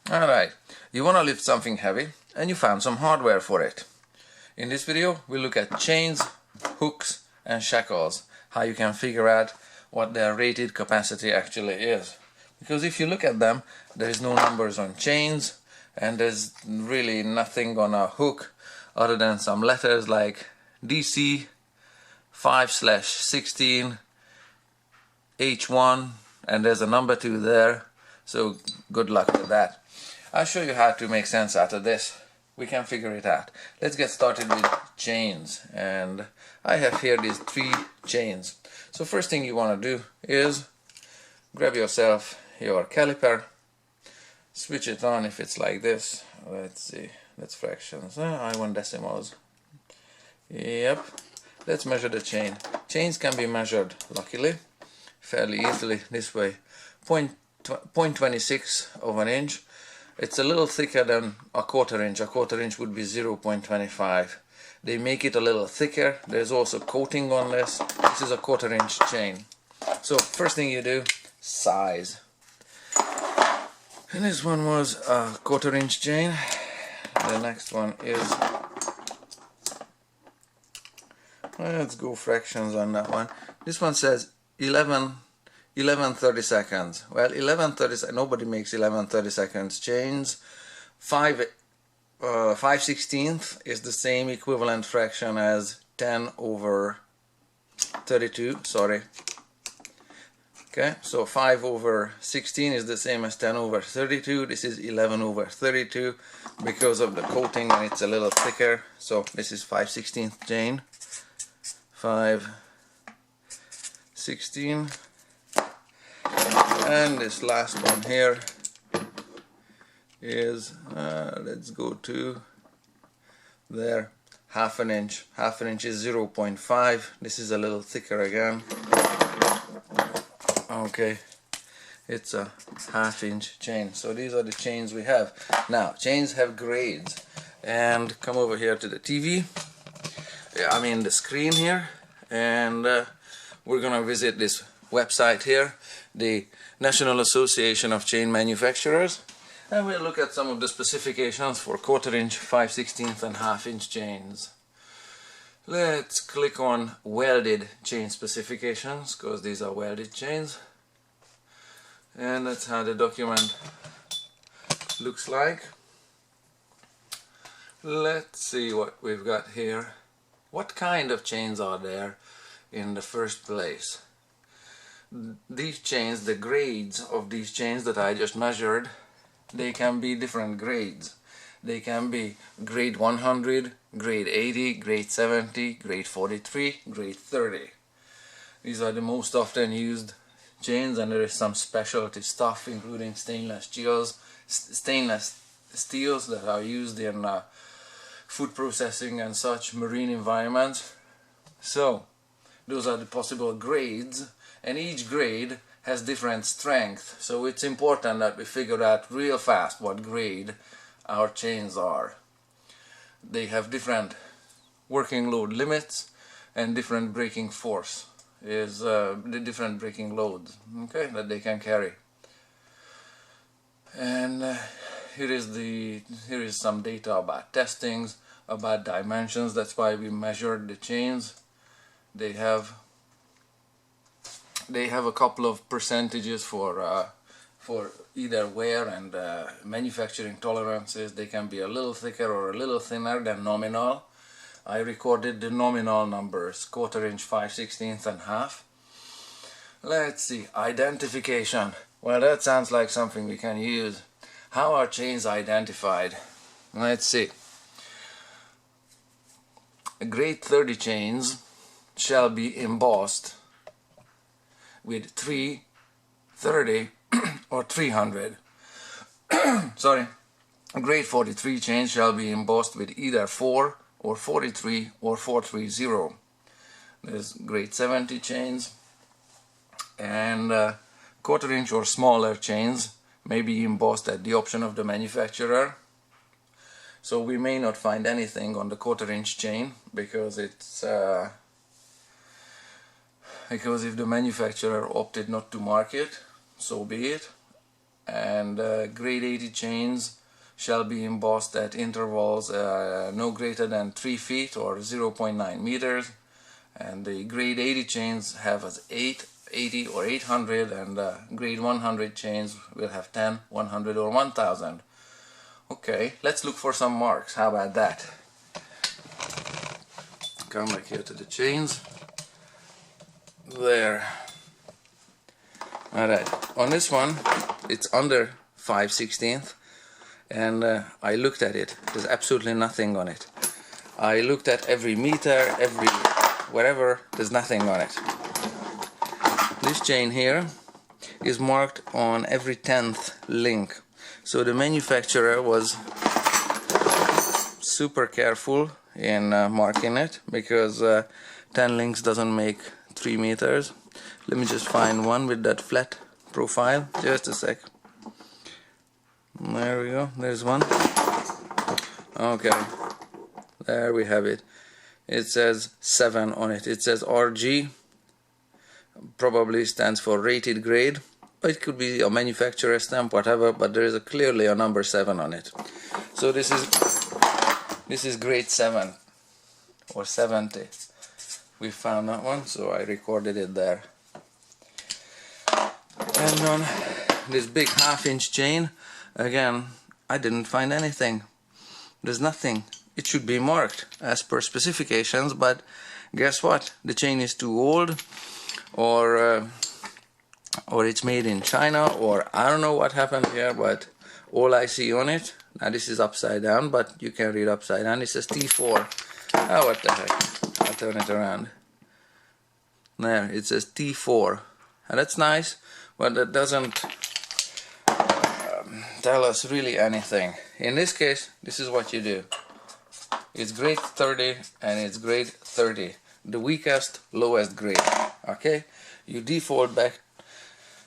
Alright, you want to lift something heavy and you found some hardware for it. In this video we'll look at chains, hooks and shackles, how you can figure out what their rated capacity actually is. Because if you look at them, there is no numbers on chains and there's really nothing on a hook other than some letters like DC 5/16 H1 and there's a number 2 there, so good luck with that. I'll show you how to make sense out of this. We can figure it out. Let's get started with chains, and I have here these 3 chains. So first thing you want to do is grab yourself your caliper, switch it on if it's like this. Let's see, that's fractions. I want decimals. Yep. Let's measure the chain. Chains can be measured, luckily, fairly easily this way. 0.26 of an inch. It's a little thicker than a quarter inch. A quarter inch would be 0.25. They make it a little thicker. There's also coating on this. This is a quarter inch chain. So first thing you do, size. And this one was a quarter inch chain. The next one is, let's go fractions on that one. This one says 11/30 seconds. Well, 11/30, nobody makes 11/30 seconds chains. 5/16 is the same equivalent fraction as 10/32, sorry. Okay, so 5/16 is the same as 10/32. This is 11/32 because of the coating and it's a little thicker. So this is 5/16 chain. 5/16. And this last one here is, let's go to there, half an inch. Half an inch is 0.5. This is a little thicker again. Okay, it's a half-inch chain. So these are the chains we have. Now, chains have grades. And come over here to the TV. I mean the screen here. And we're gonna visit this website here, the National Association of Chain Manufacturers, and we'll look at some of the specifications for quarter inch, 5/16 and half-inch chains. Let's click on welded chain specifications, because these are welded chains, and that's how the document looks like. Let's see what we've got here. What kind of chains are there in the first place? These chains, the grades of these chains that I just measured, they can be different grades. They can be grade 100, grade 80, grade 70, grade 43, grade 30. These are the most often used chains, and there is some specialty stuff including stainless steels that are used in food processing and such marine environments. So those are the possible grades. And each grade has different strength, so it's important that we figure out real fast what grade our chains are. They have different working load limits and different breaking force is the different breaking loads, okay, that they can carry. And here is some data about testings, about dimensions. That's why we measured the chains. They have a couple of percentages for either wear and manufacturing tolerances. They can be a little thicker or a little thinner than nominal. I recorded the nominal numbers, quarter inch, 5/16 and half. Let's see, identification. Well, that sounds like something we can use. How are chains identified? Let's see. Grade 30 chains shall be embossed with 3, 30 or 300. Sorry. Grade 43 chains shall be embossed with either 4 or 43 or 430. There's grade 70 chains, and quarter inch or smaller chains may be embossed at the option of the manufacturer. So we may not find anything on the quarter inch chain because it's because if the manufacturer opted not to mark it, so be it. and grade 80 chains shall be embossed at intervals no greater than 3 feet or 0.9 meters, and the grade 80 chains have as 8, 80 or 800, and grade 100 chains will have 10, 100 or 1000. Okay, let's look for some marks. How about that? Come back here to the chains. There. Alright, on this one it's under 5/16, and I looked at it. There's absolutely nothing on it. I looked at every meter, every wherever, there's nothing on it. This chain here is marked on every 10th link. So the manufacturer was super careful in marking it, because 10 links doesn't make 3 meters. Let me just find one with that flat profile. Just a sec. There we go. There's one. Okay. There we have it. It says 7 on it. It says RG. Probably stands for rated grade. It could be a manufacturer stamp, whatever, but there is clearly a number 7 on it. So this is grade 7 or 70. We found that one, so I recorded it there. And on this big 1/2-inch chain, again, I didn't find anything. There's nothing. It should be marked as per specifications, but guess what? The chain is too old, or it's made in China, or I don't know what happened here, but all I see on it, now this is upside down, but you can read upside down, it says T4. Oh, what the heck? I'll turn it around. There, it says T4. And that's nice, but that doesn't tell us really anything. In this case, this is what you do. It's grade 30 and it's grade 30. The weakest, lowest grade. Okay? You default back,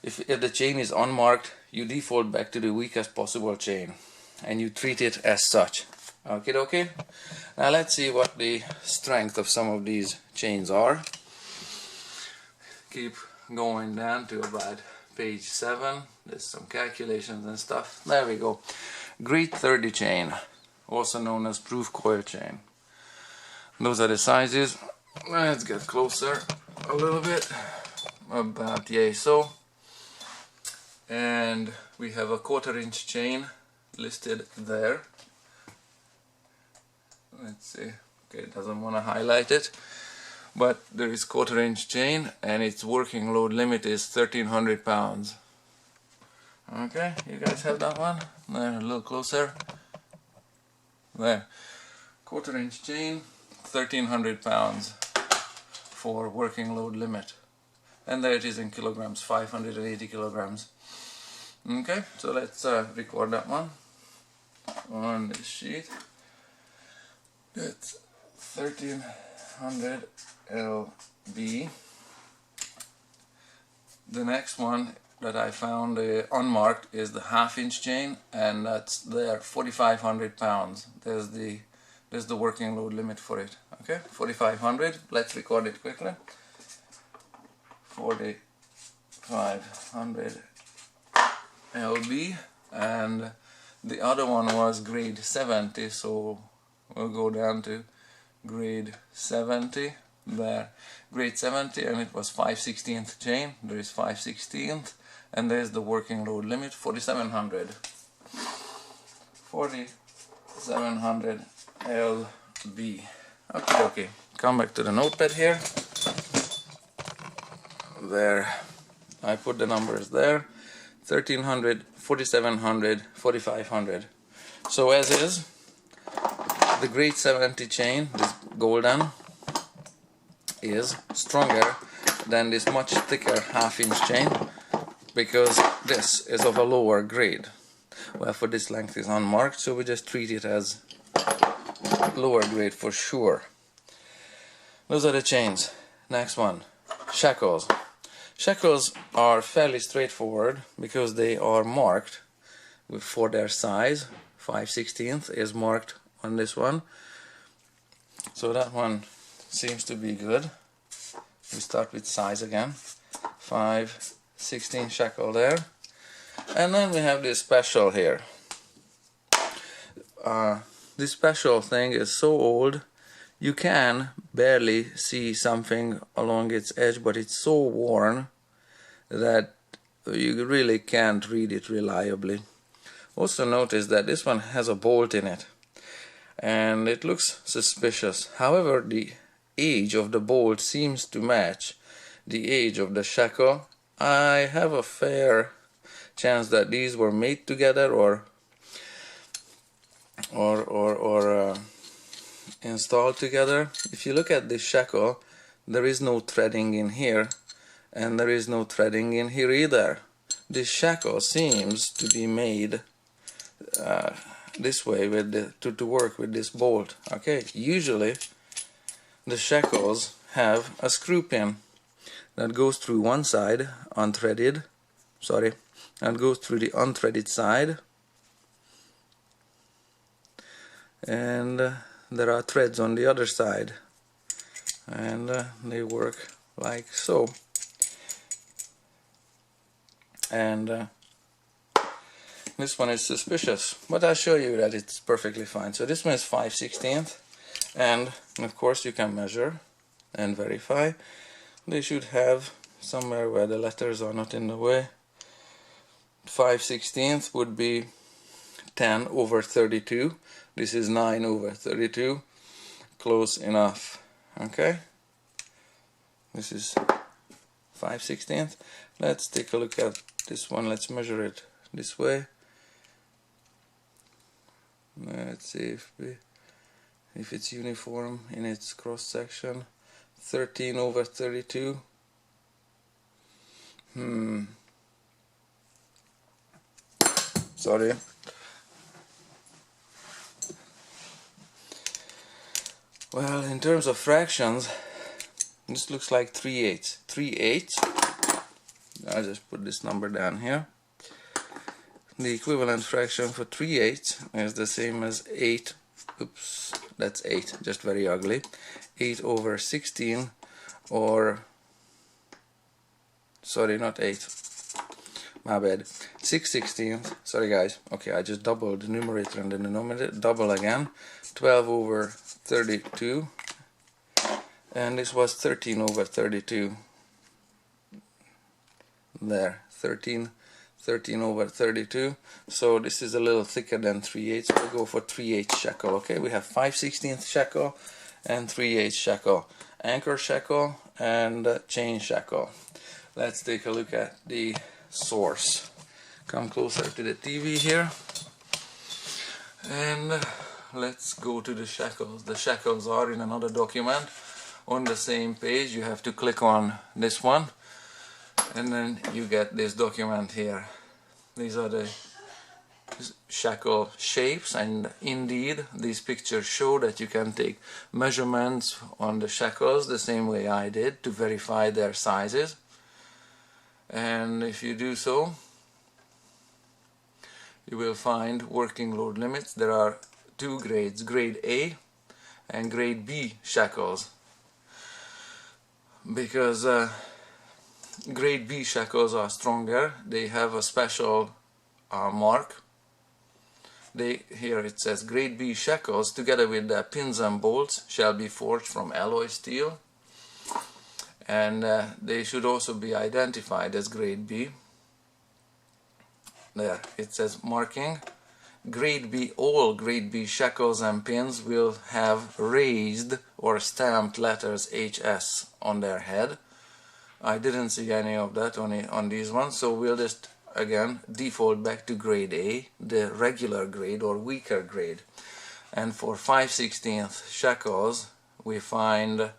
if the chain is unmarked, you default back to the weakest possible chain. And you treat it as such. Okay? Now let's see what the strength of some of these chains are. Keep going down to about page 7. There's some calculations and stuff. There we go. Grade 30 chain, also known as proof coil chain. Those are the sizes. Let's get closer a little bit. About yay so. And we have a 1/4-inch chain listed there. Let's see. Okay, it doesn't want to highlight it. But there is 1/4-inch chain, and its working load limit is 1,300 pounds. Okay, you guys have that one? There, a little closer. There. 1/4-inch chain, 1,300 pounds for working load limit. And there it is in kilograms, 580 kilograms. Okay, so let's record that one on this sheet. That's 1,300 lb. The next one that I found unmarked is the 1/2-inch chain, and that's there, 4,500 pounds. There's the working load limit for it. Okay, 4,500. Let's record it quickly. 4,500 lb, and the other one was grade 70, so we'll go down to grade 70 there, grade 70, and it was 5/16 chain. There is 5/16, and there's the working load limit, 4,700 lb. Okay, come back to the notepad here. There, I put the numbers there, 1,300, 4,700, 4,500. So as is, the grade 70 chain, this golden, is stronger than this much thicker 1/2-inch chain, because this is of a lower grade. Well, for this length is unmarked, so we just treat it as lower grade for sure. Those are the chains. Next one, shackles. Shackles are fairly straightforward because they are marked for their size. 5/16 is marked on this one, so that one seems to be good. We start with size again. 5/16 shackle there. And then we have this special here. This special thing is so old you can barely see something along its edge, but it's so worn that you really can't read it reliably. Also notice that this one has a bolt in it and it looks suspicious. However, the age of the bolt seems to match the age of the shackle. I have a fair chance that these were made together or installed together. If you look at this shackle, there is no threading in here and there is no threading in here either. This shackle seems to be made this way with to work with this bolt. Okay, usually the shackles have a screw pin that goes through one side unthreaded, and goes through the unthreaded side, and there are threads on the other side, and they work like so. And this one is suspicious, but I'll show you that it's perfectly fine. So this one is 5/16, and of course you can measure and verify. They should have somewhere where the letters are not in the way. 5/16 would be 10/32. This is 9/32. Close enough. Okay, this is 5/16. Let's take a look at this one. Let's measure it this way. Let's see if it's uniform in its cross section. 13/32. Sorry. Well, in terms of fractions, this looks like 3/8. 3/8. I'll just put this number down here. The equivalent fraction for 3/8 is the same as 8. Oops, that's 8, just very ugly. 8/16, or sorry, not 8. My bad. 6/16. Sorry guys. Okay, I just doubled the numerator and the denominator. Double again. 12/32, and this was 13/32. There, 13/32. So this is a little thicker than 3/8. So we'll go for 3/8 shackle. Okay, we have 5/16 shackle and 3/8 shackle, anchor shackle and chain shackle. Let's take a look at the source. Come closer to the TV here, and let's go to the shackles. The shackles are in another document on the same page. You have to click on this one, and then you get this document here. These are the shackle shapes, and indeed these pictures show that you can take measurements on the shackles the same way I did to verify their sizes. And if you do so, you will find working load limits. There are two grades, grade A and grade B shackles, because grade B shackles are stronger. They have a special mark. Here it says grade B shackles together with the pins and bolts shall be forged from alloy steel, and they should also be identified as grade B. There it says marking. Grade B, all grade B shackles and pins will have raised or stamped letters HS on their head. I didn't see any of that on these ones, so we'll just again default back to grade A, the regular grade or weaker grade. And for 5/16 shackles we find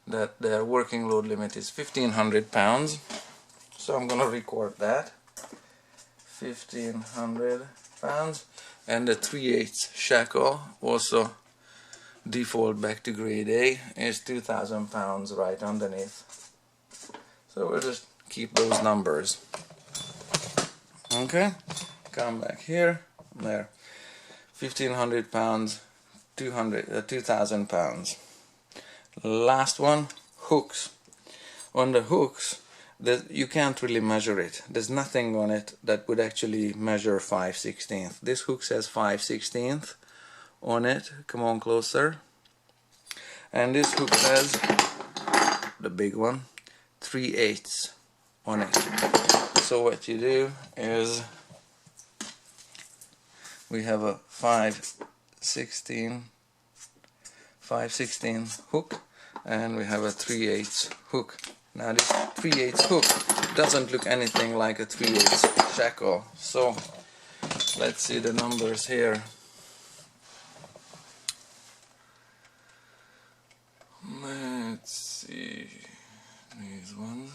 that their working load limit is 1500 pounds, so I'm gonna record that, 1500 pounds. And the 3/8 shackle, also default back to grade A, is 2000 pounds right underneath. So we'll just keep those numbers. Okay, come back here, there, 1500 pounds, 2000 pounds. Last one, hooks. On the hooks, you can't really measure it. There's nothing on it that would actually measure 5/16. This hook says 5/16 on it. Come on closer. And this hook says, the big one, 3/8 on it. So what you do is, we have a 5/16 hook, and we have a 3/8 hook. Now this 3/8 hook doesn't look anything like a 3/8 shackle. So let's see the numbers here. Let's see these ones.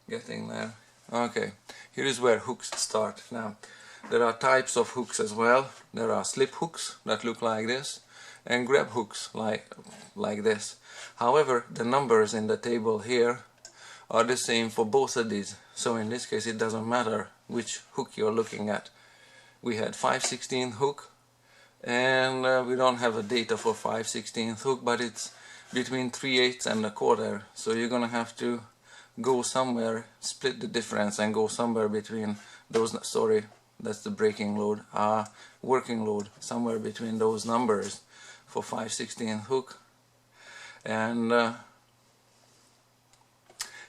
Getting there. Okay, here is where hooks start. Now there are types of hooks as well. There are slip hooks that look like this, and grab hooks like this. However, the numbers in the table here are the same for both of these, so in this case it doesn't matter which hook you're looking at. We had 5/16 hook, and we don't have a data for 5/16 hook, but it's between 3/8 and 1/4, so you're gonna have to go somewhere, split the difference and go somewhere between those, sorry, that's the breaking load, working load, somewhere between those numbers for 5/16 hook. And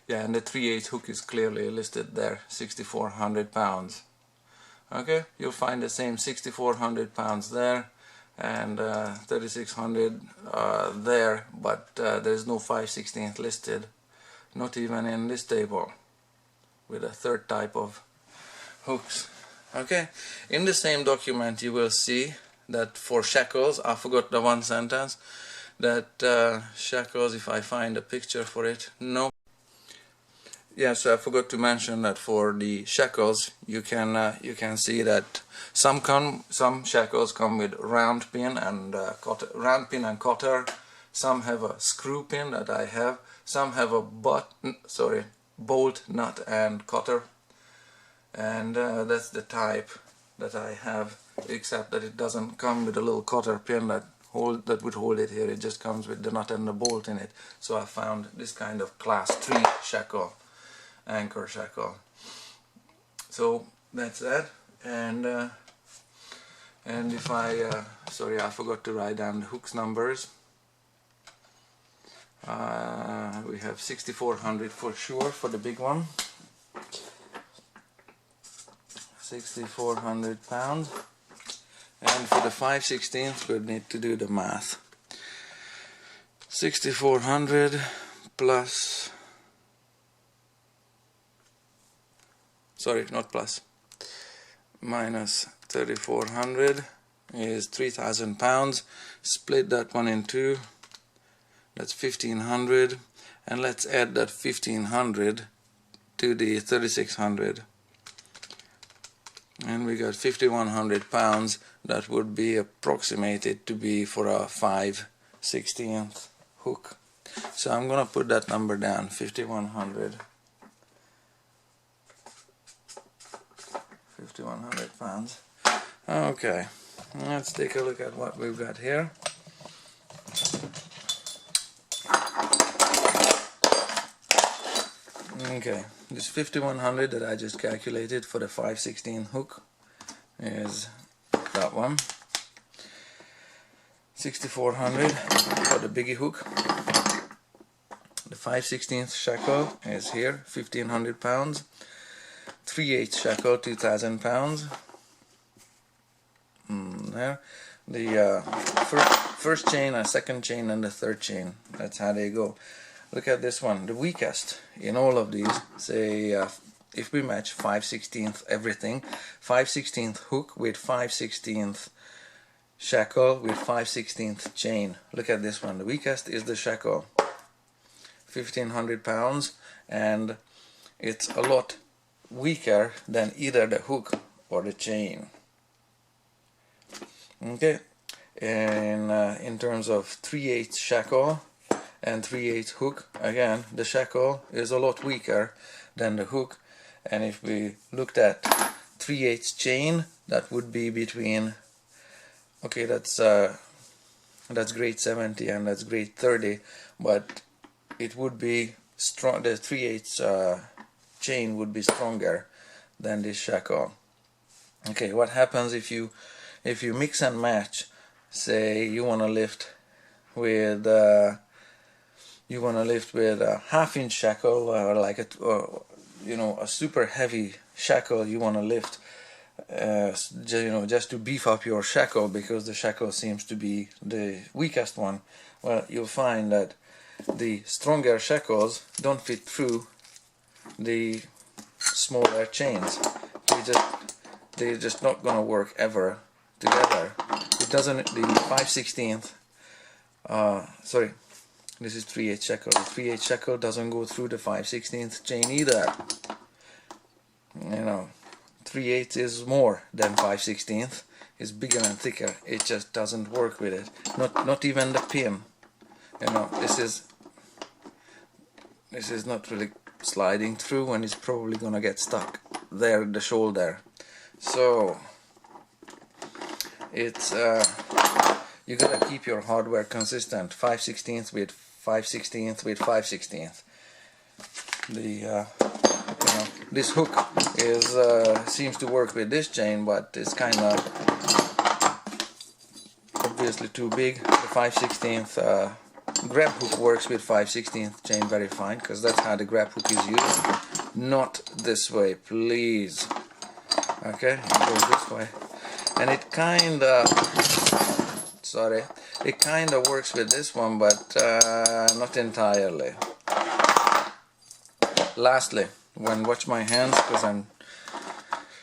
yeah, and the 3/8 hook is clearly listed there, 6,400 pounds. Okay, you'll find the same 6,400 pounds there, and 3,600 there, but there's no 5/16 listed, not even in this table, with a third type of hooks. Okay, in the same document you will see that for shackles, I forgot the one sentence, that shackles, if I find a picture for it, no. Yes, I forgot to mention that for the shackles, you can see that some shackles come with round pin and cotter. Some have a screw pin that I have. Some have a bolt, nut and cotter. And that's the type that I have, except that it doesn't come with a little cotter pin that would hold it here. It just comes with the nut and the bolt in it. So I found this kind of class 3 shackle, anchor shackle. So that's that. And if sorry, I forgot to write down the hooks numbers. We have 6,400 for sure for the big one. 6,400 pounds. And for the 5/16 we'll need to do the math. 6,400 plus, sorry, not plus, minus 3,400 is 3,000 pounds. Split that one in two, that's 1,500, and let's add that 1,500 to the 3,600. And we got 5,100 pounds. That would be approximated to be for a 5/16 hook. So I'm gonna put that number down, 5,100. 5,100 pounds. Okay, let's take a look at what we've got here. Okay, this 5,100 that I just calculated for the 5/16 hook is that one. 6,400 for the biggie hook. The 5/16 shackle is here, 1,500 pounds. 3/8 shackle, 2,000 pounds. There. The first chain, a second chain, and the third chain. That's how they go. Look at this one, the weakest in all of these. Say if we match 5/16 everything, 5/16 hook with 5/16 shackle with 5/16 chain. Look at this one, the weakest is the shackle, 1,500 pounds, and it's a lot weaker than either the hook or the chain. Okay, and in terms of 3/8 shackle and 3/8 hook, again the shackle is a lot weaker than the hook. And if we looked at 3/8 chain, that would be between, okay, that's grade 70 and that's grade 30, but it would be strong, the 3/8 chain would be stronger than this shackle. Okay, what happens if you mix and match? Say you want to lift with a 1/2 inch shackle, or like a super heavy shackle you want to lift, just to beef up your shackle, because the shackle seems to be the weakest one. Well, you'll find that the stronger shackles don't fit through the smaller chains. They're just not gonna work ever together. It doesn't. The 5/16, sorry, this is 3/8 shackle. The 3/8 shackle doesn't go through the 5/16 chain either. 3/8 is more than 5/16. It's bigger and thicker. It just doesn't work with it. Not even the pin. This is not really sliding through, and it's probably gonna get stuck there at the shoulder. So it's you gotta keep your hardware consistent. 5/16 with 5/16 with 5/16. This hook seems to work with this chain, but it's kind of obviously too big. The 5/16 grab hook works with 5/16 chain very fine, because that's how the grab hook is used. Not this way, please. Okay, it goes this way, and it kind of works with this one, but not entirely. Lastly, watch my hands,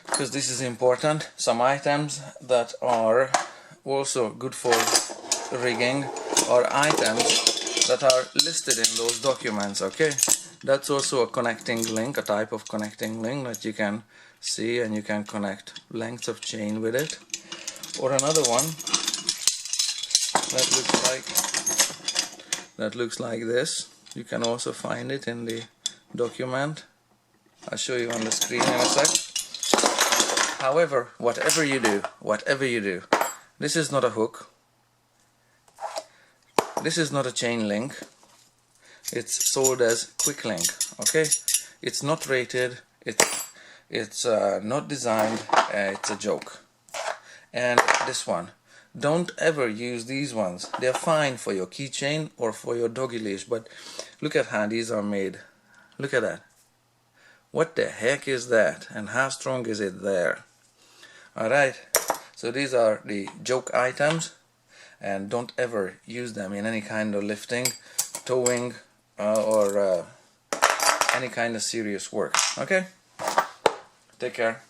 because this is important. Some items that are also good for rigging are items that are listed in those documents. Okay, that's also a connecting link, a type of connecting link that you can see, and you can connect lengths of chain with it. Or another one that looks like this. You can also find it in the document. I'll show you on the screen in a sec. However, whatever you do, this is not a hook. This is not a chain link. It's sold as quick link. Okay, it's not rated. It's not designed. It's a joke. And this one, don't ever use these ones. They're fine for your keychain or for your doggy leash, but look at how these are made. Look at that. What the heck is that? And how strong is it there? Alright, so these are the joke items, and don't ever use them in any kind of lifting, towing, or any kind of serious work. Okay? Take care.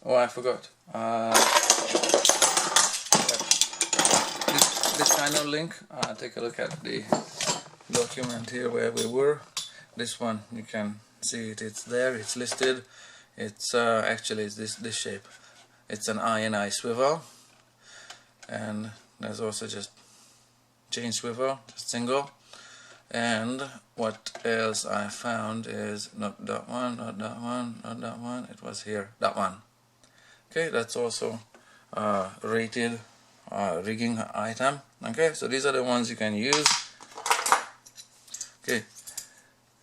Oh, I forgot. This kind of link, take a look at the document here where we were. This one, you can see it, it's there, it's listed. It's actually it's this shape. It's an I swivel, and there's also just chain swivel, just single. And what else I found is not that one, not that one, not that one. It was here, that one. Okay, that's also rated rigging item. Okay, so these are the ones you can use. Okay,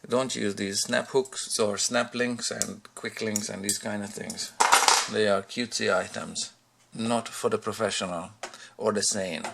don't use these snap hooks or snap links and quick links and these kind of things. They are cutesy items, not for the professional or the sane.